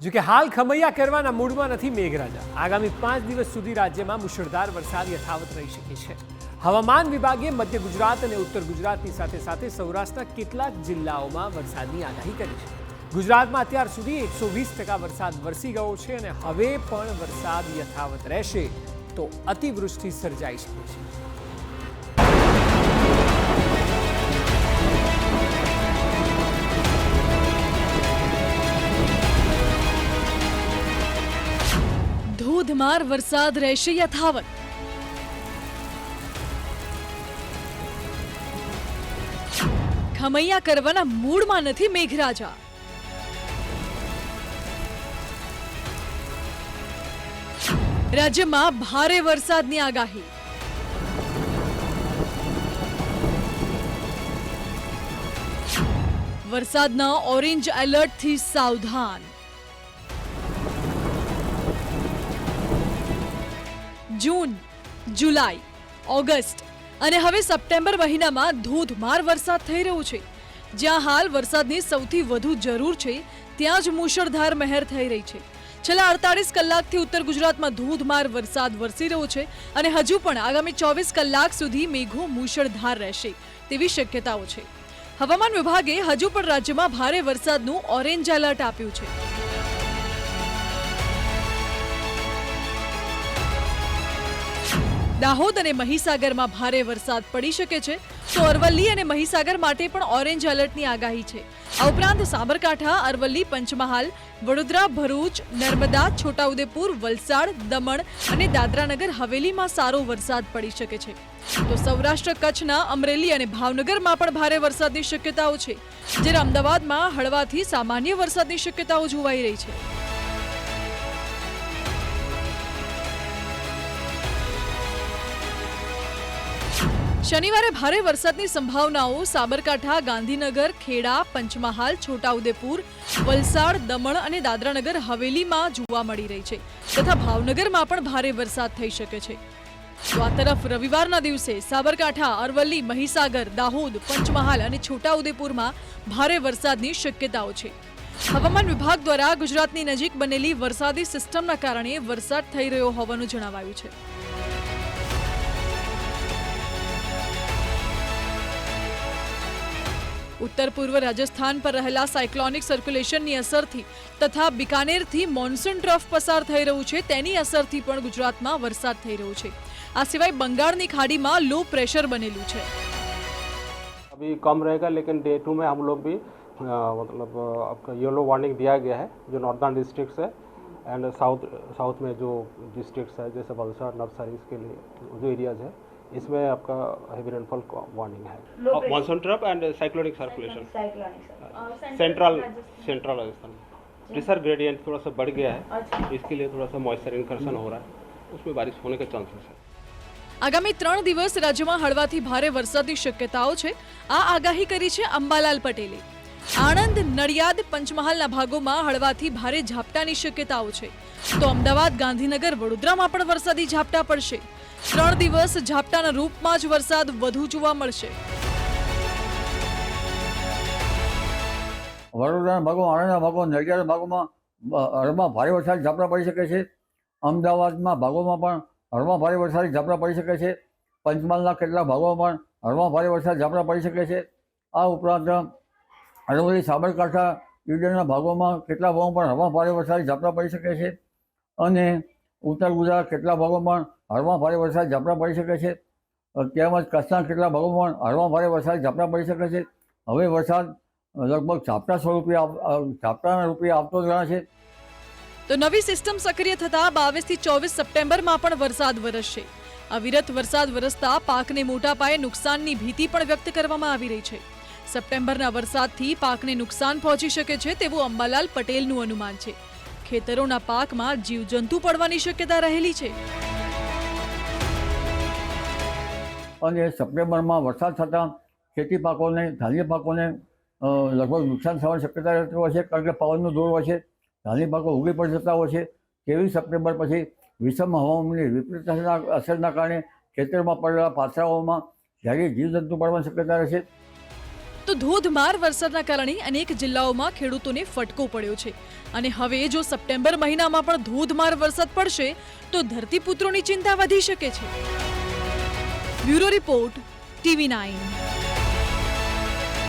જો કે હાલ ખમૈયા કરવાના મૂડમાં નથી મેઘરાજા। આગામી 5 દિવસ સુધી રાજ્યમાં મુશળધાર વરસાદ યથાવત રહી શકે છે। હવામાન વિભાગે મધ્ય ગુજરાત અને ઉત્તર ગુજરાતની સાથે સાથે સૌરાષ્ટ્રના કેટલાક જિલ્લાઓમાં વરસાદની આગાહી કરી છે। ગુજરાતમાં અત્યાર સુધી 120% વરસાદ વરસી ગયો છે અને હવે પણ વરસાદ યથાવત રહેશે તો અતિવૃષ્ટિ સર્જાઈ શકે છે। ધોધમાર વરસાદ રહેશે યથાવત। ખમૈયા કરવાના મૂડમાં નથી મેઘરાજા। રાજ્યમાં ભારે વરસાદની આગાહી। વરસાદના ઓરેન્જ એલર્ટથી સાવધાન। જૂન, જુલાઈ, ઓગસ્ટ અને હવે સપ્ટેમ્બર મહિનામાં ધોધમાર વરસાદ થઈ રહ્યો છે। જ્યાં હાલ વરસાદની સૌથી વધુ જરૂર છે ત્યાં જ મુશળધાર મહેર થઈ રહી છે। છેલ્લા 48 કલાકથી ઉત્તર ગુજરાતમાં ધોધમાર વરસાદ વરસી રહ્યો છે અને હજુ પણ આગામી 24 કલાક સુધી મેઘો મુશળધાર રહેશે તેવી શક્યતાઓ છે। હવામાન વિભાગે હજુ પણ રાજ્યમાં ભારે વરસાદનું ઓરેન્જ એલર્ટ આપ્યું છે। દાહોદ અને મહીસાગરમાં ભારે વરસાદ પડી શકે છે તો અરવલ્લી અને મહીસાગર માટે પણ ઓરેન્જ એલર્ટની આગાહી છે। આ ઉપરાંત સાબરકાંઠા, અરવલ્લી, પંચમહાલ, વડોદરા, ભરૂચ, નર્મદા, છોટાઉદેપુર, વલસાડ, દમણ અને દાદરાનગર હવેલીમાં સારો વરસાદ પડી શકે છે। તો સૌરાષ્ટ્ર કચ્છના અમરેલી અને ભાવનગરમાં પણ ભારે વરસાદની શક્યતાઓ છે, જ્યારે અમદાવાદમાં હળવાથી સામાન્ય વરસાદની શક્યતાઓ જોવાઈ રહી છે। શનિવારે ભારે વરસાદની સંભાવનાઓ સાબરકાંઠા, ગાંધીનગર, ખેડા, પંચમહાલ, છોટાઉદેપુર, વલસાડ, દમણ અને દાદરાનગર હવેલીમાં જોવા મળી રહી છે તથા ભાવનગરમાં પણ ભારે વરસાદ થઈ શકે છે। તો આ તરફ રવિવારના દિવસે સાબરકાંઠા, અરવલ્લી, મહીસાગર, દાહોદ, પંચમહાલ અને છોટાઉદેપુરમાં ભારે વરસાદની શક્યતાઓ છે। હવામાન વિભાગ દ્વારા ગુજરાતની નજીક બનેલી વરસાદી સિસ્ટમના કારણે વરસાદ થઈ રહ્યો હોવાનું જણાવાયું છે। ઉત્તર પૂર્વ રાજસ્થાન પર રહેલા સાયક્લોનિક સર્ક્યુલેશનની અસરથી તથા બિકાનેરથી મોન્સૂન ટ્રફ પસાર થઈ રહ્યું છે તેની અસરથી પણ ગુજરાતમાં વરસાદ થઈ રહ્યો છે। આ સિવાય બંગાળની ખાડીમાં લો પ્રેશર બનેલું છે। अभी कम रहेगा लेकिन डे 2 में हम लोग भी मतलब आपका येलो वार्निंग दिया गया है जो नॉर्दर्न डिस्ट्रिक्ट्स है एंड साउथ में जो डिस्ट्रिक्ट्स है जैसे वलसाड़, नवसारी, इसके लिए जो एरियाज है इसमें आपका हेवी रेनफॉल वार्निंग है। Monsoon trough and cyclonic circulation central Rajasthan pressure gradient थोड़ा सा बढ़ गया है, इसके लिए थोड़ा सा मॉइस्चर इनकर्शन हो रहा है, उसमें बारिश होने के चांसेस है। આગામી 3 દિવસ રાજ્યમાં હળવાથી ભારે વરસાદની શક્યતાઓ છે। આ આગાહી કરી છે અંબાલાલ પટેલે। આણંદ, નડિયાદ, પંચમહાલના ભાગોમાં હળવાથી ભારે ઝાપટાની શક્યતાઓ છે તો અમદાવાદ, ગાંધીનગર, વડોદરામાં પણ વરસાદી ઝાપટા પડશે। 3 દિવસ ઝાપટાના રૂપમાં જ વરસાદ વધુ જોવા મળશે। વડોદરાના ભાગો, આણંદના ભાગો, નડિયાદના ભાગોમાં હળવા ભારે વરસાદ ઝાપટા પડી શકે છે। અમદાવાદના ભાગોમાં પણ હળવા ભારે વરસાદી ઝાપટા પડી શકે છે। પંચમહાલના કેટલાક ભાગોમાં પણ હળવા ભારે વરસાદ ઝાપટા પડી શકે છે। આ ઉપરાંત અરવલ્લી, સાબરકાંઠા, ઈડરના ભાગોમાં કેટલાક ભાગોમાં પણ હળવા ભારે વરસાદી ઝાપટા પડી શકે છે અને ઉત્તર ગુજરાત કેટલાક ભાગોમાં હળવા ભારે વરસાદ ઝાપટા પડી શકે છે। તેમજ કચ્છના કેટલાક ભાગોમાં હળવા ભારે વરસાદી ઝાપટા પડી શકે છે। હવે વરસાદ લગભગ ઝાપટાના રૂપે આવતો જણાશે। તો નવી સિસ્ટમ સક્રિય થતા 22 થી 24 સપ્ટેમ્બરમાં પણ વરસાદ વરસશે। અવિરત વરસાદ વરસતા પાકને મોટા પાયે નુકસાનની ભીતિ પણ વ્યક્ત કરવામાં આવી રહી છે। સપ્ટેમ્બરના વરસાદથી પાકને નુકસાન પહોંચી શકે છે તેવું અંબાલાલ પટેલનું અનુમાન છે। ખેતરોના પાકમાં જીવજંતુ પડવાની શક્યતા રહેલી છે। અને સપ્ટેમ્બરમાં વરસાદ થતાં ખેતી પાકોને, ધાન્ય પાકોને લગભગ નુકસાન થવાની શક્યતા રહેતી હોય છે કારણ કે પવનનો જોર હોય છે, ધાન્ય પાકો ઉગી પડી જતા હોય છે। 23 સપ્ટેમ્બર પછી વિષમ હવામાનની વિપરીત અસરના કારણે ખેતરમાં પડેલા પાથરાઓમાં ઝેરી જીવજંતુ પડવાની શક્યતા રહેશે। તો ધોધમાર વરસાદના કારણે અનેક જિલ્લાઓમાં ખેડૂતોને ફટકો પડ્યો છે અને હવે જો સપ્ટેમ્બર મહિનામાં પણ ધોધમાર વરસાદ પડશે તો ધરતીપુત્રોની ચિંતા વધી શકે છે. Bureau report, TV9.